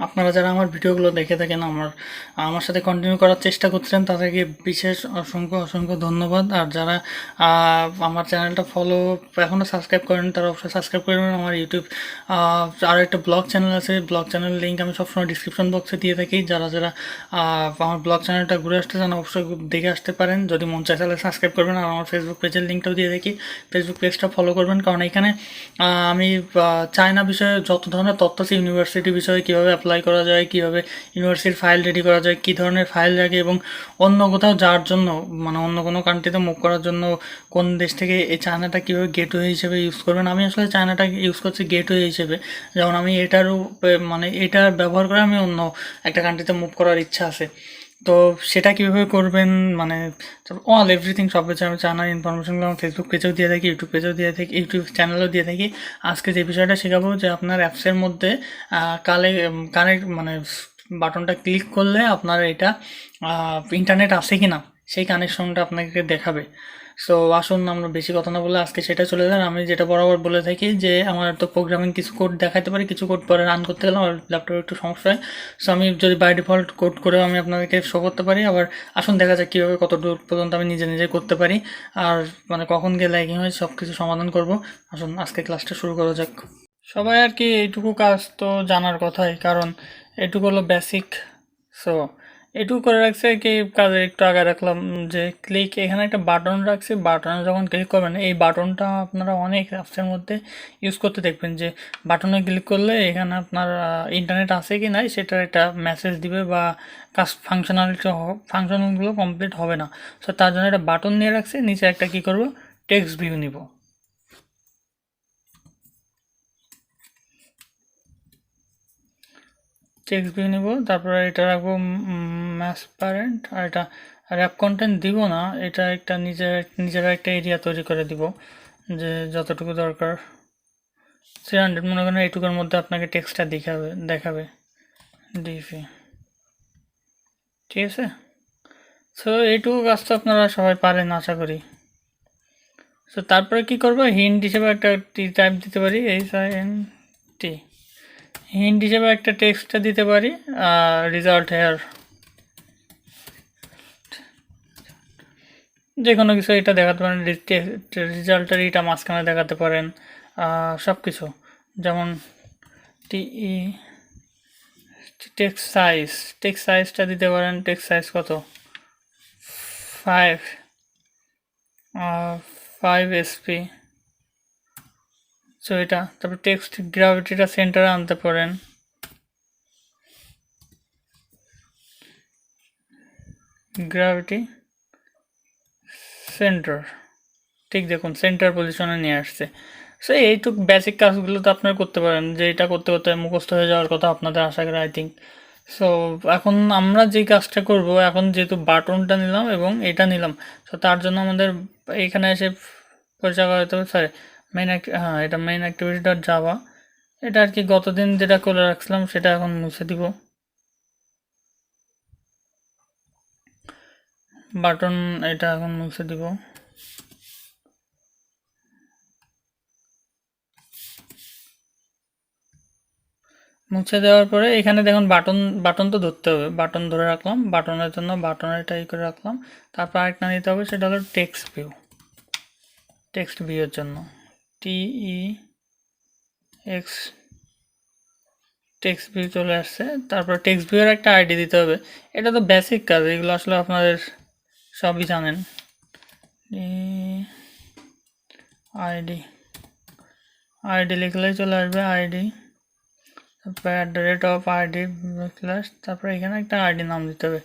আপনারা যারা আমার ভিডিওগুলো দেখে থাকেন, আমার সাথে কন্টিনিউ করার চেষ্টা করছেন, তাদেরকে বিশেষ অসংখ্য অসংখ্য ধন্যবাদ। আর যারা আমার চ্যানেলটা এখনও সাবস্ক্রাইব করেন, তারা অবশ্যই সাবস্ক্রাইব করবেন। আমার ইউটিউব আরও একটা ব্লগ চ্যানেল আছে, ব্লগ চ্যানেলের লিঙ্ক আমি সবসময় ডিসক্রিপশন বক্সে দিয়ে থাকি। যারা যারা আমার ব্লগ চ্যানেলটা ঘুরে আসতে চান, অবশ্যই দেখে আসতে পারেন। যদি মন চায় তাহলে সাবস্ক্রাইব করবেন। আর আমার ফেসবুক পেজের লিঙ্কটাও দিয়ে থাকি, ফেসবুক পেজটা ফলো করবেন। কারণ এখানে আমি চায়না বিষয়ে যত ধরনের তথ্য আছে, ইউনিভার্সিটি বিষয়ে কীভাবে অ্যাপ্লাই করা যায়, কীভাবে ইউনিভার্সিটির ফাইল রেডি করা যায়, কী ধরনের ফাইল লাগে, এবং অন্য কোথাও যাওয়ার জন্য, মানে অন্য কোনো কান্ট্রিতে মুভ করার জন্য কোন দেশ থেকে এই চায়নাটা কীভাবে গেটওয়ে হিসেবে ইউজ করবেন। আমি আসলে চায়নাটা ইউজ করছি গেটওয়ে হিসেবে। যেমন আমি এটা ব্যবহার করে আমি অন্য একটা কান্ট্রিতে মুভ করার ইচ্ছা আছে। তো সেটা কীভাবে করবেন, মানে এভরিথিং সব কিছু আমি জানার ইনফরমেশনগুলো আমার ফেসবুক পেজেও দিয়ে থাকি, ইউটিউব পেজেও দিয়ে থাকি, ইউটিউব চ্যানেলেও দিয়ে থাকি। আজকে যে বিষয়টা শেখাবো, যে আপনার অ্যাপসের মধ্যে কানেক্ট মানে বাটনটা ক্লিক করলে আপনার এটা ইন্টারনেট আছে কি না সেই কানেকশনটা আপনাকে দেখাবে। সো আসুন আমরা বেশি কথা না বলে আজকে সেটা চলে যান। আমি যেটা বরাবর বলে থাকি যে আমার তো প্রোগ্রামিং কিছু কোড দেখাতে পারি, কিছু কোড পরে রান করতে গেলে আমার ল্যাপটপে একটু সমস্যা হয়। সো আমি যদি বাই ডিফল্ট কোড করেও আমি আপনাদেরকে শো করতে পারি। আবার আসুন দেখা যাক কীভাবে কত দূর পর্যন্ত আমি নিজে নিজে করতে পারি, আর মানে কখন গিয়ে ল্যাগিং হয় সব কিছু সমাধান করব। আসুন আজকে ক্লাসটা শুরু করা যাক। সবাই আর কি এইটুকু কাজ তো জানার কথাই, কারণ এটুকু হলো বেসিক। সো এটুকু করে রাখছে কি, কাজে একটু আগে রাখলাম যে ক্লিক, এখানে একটা বাটন রাখছি। বাটনে যখন ক্লিক করবেন, এই বাটনটা আপনারা অনেক অ্যাপসের মধ্যে ইউজ করতে দেখবেন যে বাটনে ক্লিক করলে এখানে আপনার ইন্টারনেট আছে কি নাই সেটার একটা মেসেজ দিবে, বা কাজ ফাংশনগুলো কমপ্লিট হবে না। সো তার জন্য একটা বাটন নিয়ে রাখছি। নিচে একটা কি করব, টেক্সট ভিউ নিব। টেক্সট ভিউ নিব, তারপরে এটা রাখবো ম্যাথ প্যারেন্ট। আর এটা র্যাপ কন্টেন্ট দিব না, এটা একটা নিজের একটা এরিয়া তৈরি করে দিব, যে যতটুকু দরকার 300 মনে করেন। এইটুকুর মধ্যে আপনাকে টেক্সটটা দেখাবে ডিপি, ঠিক আছে। সো এইটুকু কাজ তো আপনারা সবাই পারেন আশা করি। সো তারপরে কি করবো, হিন্ট হিসেবে একটা টাইপ দিতে পারি, HINT। হিন্ট হিসেবে একটা টেক্সটটা দিতে পারি, রেজাল্ট হেয়ার, যে কোনো কিছু এটা দেখাতে পারেন। রেজাল্টের এটা মাঝখানে দেখাতে পারেন, সব কিছু। যেমন টিই টেক্সট সাইজটা দিতে পারেন। টেক্সট সাইজ কত, 5 SP। সো এটা, তারপর টেক্সট গ্র্যাভিটিটা সেন্টারে আনতে পারেন। গ্র্যাভিটি সেন্টার, ঠিক দেখুন সেন্টার পজিশনে নিয়ে আসছে। সো এইটুক বেসিক কাজগুলো তো আপনারা করতে পারেন, যে এটা করতে করতে মুখস্থ হয়ে যাওয়ার কথা আপনাদের আশা করি, আই থিঙ্ক। সো এখন আমরা যে কাজটা করব, এখন যেহেতু বাটনটা নিলাম এবং এটা নিলাম, সো তার জন্য আমাদের এখানে এসে পরিচয় করাতে হবে। সরি, এটা মেইন অ্যাক্টিভিটি ডট জাভা। এটা আর কি গতদিন যেটা করে রাখছিলাম সেটা এখন মুছে দিব। বাটন এটা এখন মুছে দিব। মুছে দেওয়ার পরে এখানে দেখুন বাটন তো ধরতে হবে, বাটন ধরে রাখলাম। বাটনের জন্য বাটনের টাই করে রাখলাম। তারপর আরেকটা নিতে হবে, সেটা হলো টেক্সট ভিউয়ের জন্য TEX টেক্সট ভিউ চলে আসছে। তারপর টেক্সট ভিউয়ের একটা আইডি দিতে হবে। এটা তো বেসিক কাজ, এগুলো আসলে আপনাদের সবই জানেন। আইডি লিখলেই চলে আসবে আইডি, তারপর @ID স্ল্যাশ, তারপর এখানে একটা আইডি নাম দিতে হবে,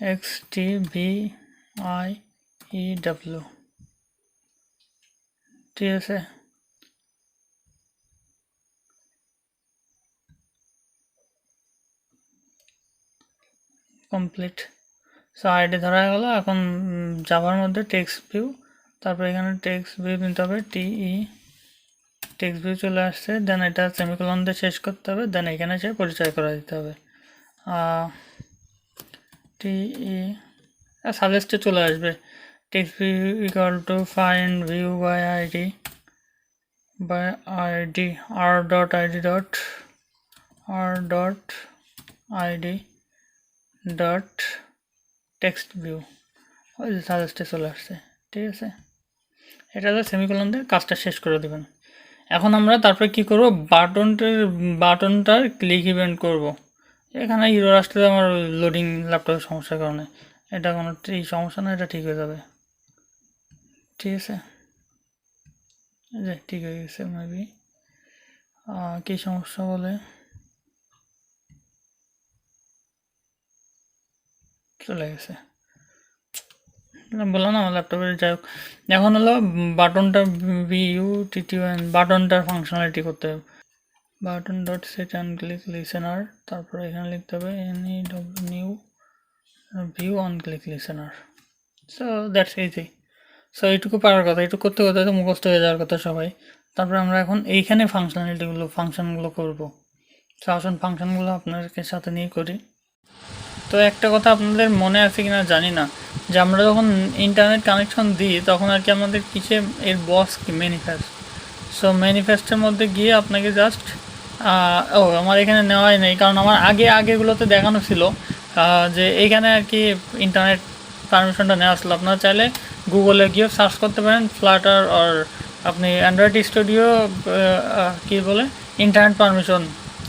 TEXTVIEW, ঠিক আছে। কমপ্লিট। সো আইডি ধরা গেল। এখন জাভার মধ্যে টেক্সট ভিউ, তারপর এখানে টেক্সট ভিউ নিতে হবে, টেক্সট ভিউ চলে আসছে। দেন এটা সেমিকোলন দিয়ে শেষ করতে হবে। দেন এখানে সে পরিচয় করে দিতে হবে, সাজেস্টে চলে আসবে, text view equal to find view by ID r.id r.id dot text view, ওই যে সাজেস্টে চলে আসছে। ঠিক আছে, এটাতে সেমিকোলন দিয়ে কাজটা শেষ করে দেবেন। এখন আমরা তারপরে কি করব, বাটনটার ক্লিক ইভেন্ট করব। এখানে ইরর আসলে আমার লোডিং ল্যাপটপের সমস্যার কারণে, এটা কোনো এই সমস্যা না, এটা ঠিক হয়ে যাবে। ঠিক আছে, ঠিক হয়ে গেছে মেবি। কী সমস্যা বলে চলে গেছে, বললাম না আমার ল্যাপটপের। যাই হোক, এখন হলো বাটনটা VUTT1 বাটনটার ফাংশনালিটি করতে হবে। Button dot set and click listener, তারপরে এখানে লিখতে হবে new view on click listener. So that's easy. So এইটুকু পারার কথা, এইটুকু করতে করতে তো মুখস্থ হয়ে যাওয়ার কথা সবাই। তারপরে আমরা এখন এইখানে ফাংশনগুলো করব। সো আসুন ফাংশনগুলো আপনাদেরকে সাথে নিয়ে করি। তো একটা কথা আপনাদের মনে আছে কিনা জানি না, যে আমরা যখন ইন্টারনেট কানেকশন দিই তখন আর কি আমাদের কিসে এর বস কি ম্যানিফেস্ট। সো ম্যানিফেস্টের মধ্যে গিয়ে আপনাকে জাস্ট আমার এখানে নেওয়াই নেই, কারণ আমার আগেগুলোতে দেখানো ছিল যে এইখানে আর কি ইন্টারনেট পারমিশনটা নেওয়া ছিল। আপনারা চাইলে গুগলে গিয়ে সার্চ করতে পারেন ফ্লাটার আর আপনি অ্যান্ড্রয়েড স্টুডিও কী বলে ইন্টারনেট পারমিশন।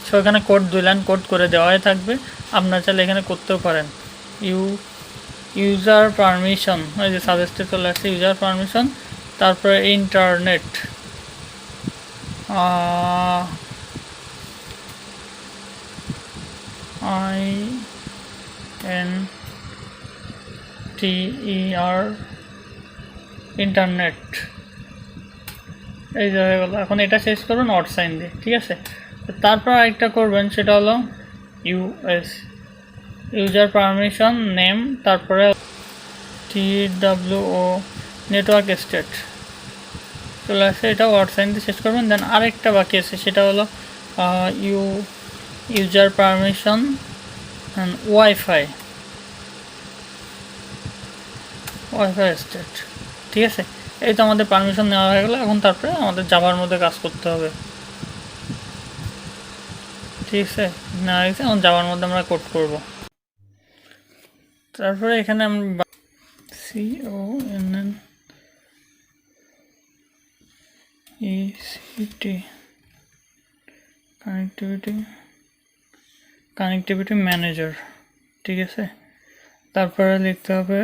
সো এখানে কোড 2 লাইন কোড করে দেওয়াই থাকবে, আপনারা চাইলে এখানে করতেও পারেন। ইউজার পারমিশন, ওই যে সাজেস্টে চলে আসছে ইউজার পারমিশন, তারপরে ইন্টারনেট INTER ইন্টারনেট, এই যে হয়ে গেল। এখন এটা শেষ করবেন অট সাইন দিয়ে। ঠিক আছে, তারপর আরেকটা করবেন, সেটা হলো ইউজার পারমিশন নেম, তারপরে TWO নেটওয়ার্ক স্টেট চলে আসে, এটা ওয়ার্ড সাইন দিয়ে শেষ করবেন। দেন আরেকটা বাকি আছে, সেটা হলো ইউজার পারমিশন ওয়াইফাই স্টেট। ঠিক আছে, এই তো আমাদের পারমিশন নেওয়া হয়ে গেলো। এখন তারপরে আমাদের জাভার মধ্যে কাজ করতে হবে। ঠিক আছে, নেওয়া গেছে, এখন জাভার মধ্যে আমরা কোড করব। তারপরে এখানে আমরা CONNECT কানেক্টিভিটি ম্যানেজার। ঠিক আছে, তারপরে লিখতে হবে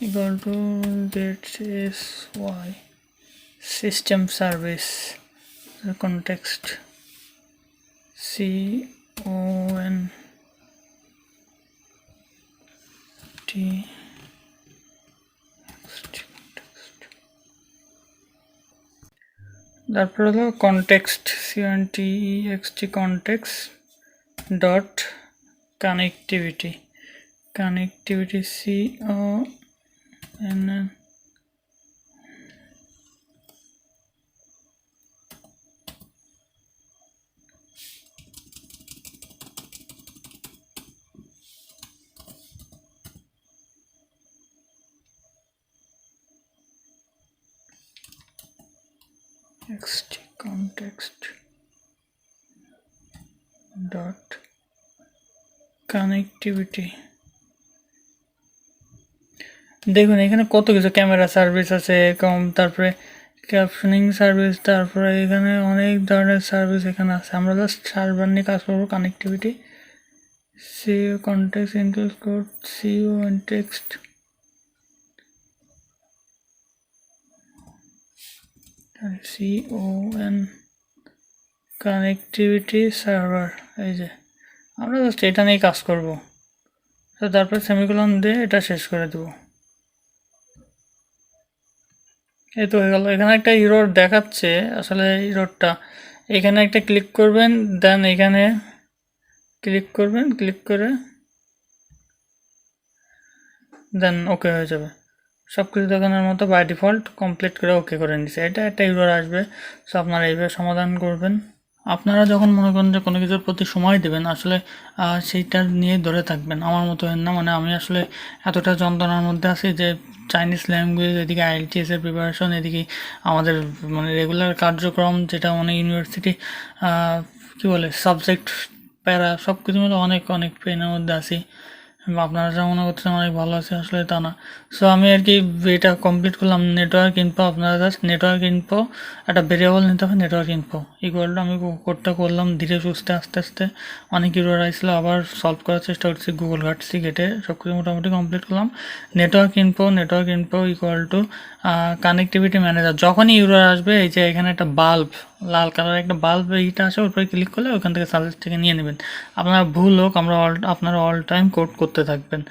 equal to .sy system service context CONT তারপর হলো context context dot connectivity CONN context dot connectivity। দেখুন এখানে কত কিছু, ক্যামেরা সার্ভিস আছে তারপরে ক্যাপশনিং সার্ভিস, তারপরে এখানে অনেক ধরনের সার্ভিস এখানে আছে। আমরা জাস্ট সার্ভার নিয়ে কাজ করবো। Connectivity CO context includes code CO and text CON connectivity server. এই যে আমরা জাস্ট এটা নিয়ে কাজ করব। তো তারপর সেমিকোলন দিয়ে এটা শেষ করে দেব। এই তো হয়ে গেল। এখানে একটা ইরর দেখাচ্ছে, আসলে ইররটা এখানে একটা ক্লিক করবেন, দেন এখানে ক্লিক করবেন, ক্লিক করে দেন ওকে হয়ে যাবে। সব কিছু দেখানোর মতো বাই ডিফল্ট কমপ্লিট করে ওকে করে নিচ্ছে। এটা একটা ইরর আসবে, সো আপনারা এইভাবে সমাধান করবেন। আপনারা যখন মনে করেন যে কোনো কিছুর প্রতি সময় দেবেন আসলে সেইটা নিয়ে ধরে থাকবেন, আমার মতো হেন না। মানে আমি আসলে এতটা যন্ত্রণার মধ্যে আছি যে চাইনিজ ল্যাঙ্গুয়েজ, এদিকে আইএলটিএস এর প্রিপারেশন, এদিকে আমাদের মানে রেগুলার কার্যক্রম যেটা মানে ইউনিভার্সিটি কী বলে সাবজেক্ট প্যারা সব কিছু মিলে অনেক অনেক পেনের মধ্যে আছি। আপনারা যা মনে করছেন অনেক ভালো আছে, আসলে তা না। সো আমি আর কি এটা কমপ্লিট করলাম। নেটওয়ার্ক ইনফো, আপনারা জাস্ট নেটওয়ার্ক ইনফো একটা ভেরিয়েবল নিতে হবে, নেটওয়ার্ক ইনফো ইকুয়াল টু, আমি কোডটা করলাম ধীরে সুস্থে আস্তে আস্তে, অনেক ইউরার আসছিলো, আবার সলভ করার চেষ্টা করছি, গুগল ঘাটছি, ঘেটে সব কিছু মোটামুটি কমপ্লিট করলাম। Network info equal two connectivity manager. যখনই ইউরার আসবে এই যে এখানে একটা বাল্ব, লাল কালারের একটা বাল্ব এইটা আসে, ওর উপরে ক্লিক করলে ওখান থেকে সাজেস্ট থেকে নিয়ে নেবেন। আপনার ভুল হোক, আপনারা অল টাইম কোড করতে থাকবেন,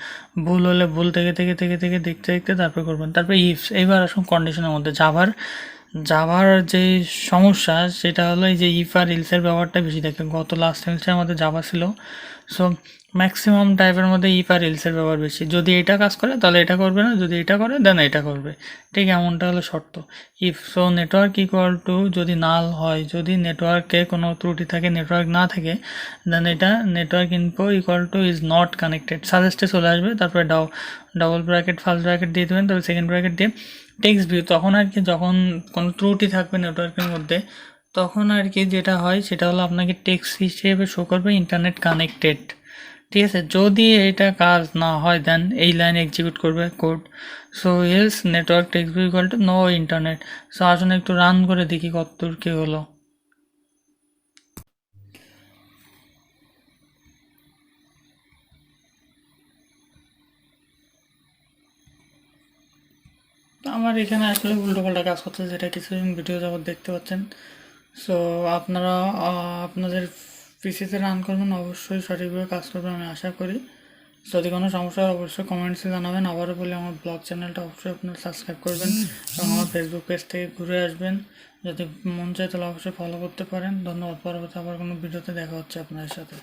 ভুল হলে ভুল থেকে থেকে থেকে থেকে দেখতে দেখতে তারপরে করবেন। তারপরে ইফ, এইবার আসুন কন্ডিশনের মধ্যে। জাভার যে সমস্যা সেটা হলো এই যে ইফ আর ইলসের ব্যবহারটা বেশি থাকে। গত লাস্ট সেমিস্টারে আমাদের জাভা ছিল, সো ম্যাক্সিমাম টাইপের মধ্যে ইফ আর ইলসের ব্যবহার বেশি। যদি এটা কাজ করে তাহলে এটা করবে না, যদি এটা করে দেন এটা করবে, ঠিক এমনটা হলো শর্ত। If so network equal to, যদি নাল হয়, যদি নেটওয়ার্কে কোনো ত্রুটি থাকে, নেটওয়ার্ক না থাকে, দেন এটা network info equal to is not connected, সাজেস্টে চলে আসবে। তারপরে ডাবল ব্র্যাকেট ফার্স্ট ব্র্যাকেট দিয়ে দেবেন, তারপরে সেকেন্ড ব্র্যাকেট দিয়ে টেক্সট ভিউ। তখন আর কি যখন কোনো ত্রুটি থাকবে নেটওয়ার্কের মধ্যে, তখন আর কি যেটা হয় সেটা হলো আপনাকে টেক্সট হিসেবে শো করবে ইন্টারনেট কানেক্টেড, ঠিক আছে। যদি এটা কাজ না হয় দেন এই লাইন এক্সিকিউট করবে code. So else network text view equal to know internet. So আসুন একটু রান করে দেখি কতদূর কী হলো। আমার এখানে আসলে উল্টোপাল্টা কাজ করছে, যেটা কিছুদিন ভিডিও যাবত দেখতে পাচ্ছেন। সো আপনারা আপনাদের পিসিতে রান করবেন, অবশ্যই সঠিকভাবে কাজ করবেন আমি আশা করি। যদি কোনো সমস্যা হয় অবশ্যই কমেন্টসে জানাবেন। আবারও বলি, আমার ব্লগ চ্যানেলটা অবশ্যই আপনারা সাবস্ক্রাইব করবেন এবং আমার ফেসবুক পেজ থেকে ঘুরে আসবেন। যদি মন চায় তাহলে অবশ্যই ফলো করতে পারেন। ধন্যবাদ। পরবর্তী আবার কোনো ভিডিওতে দেখা হচ্ছে আপনাদের সাথে।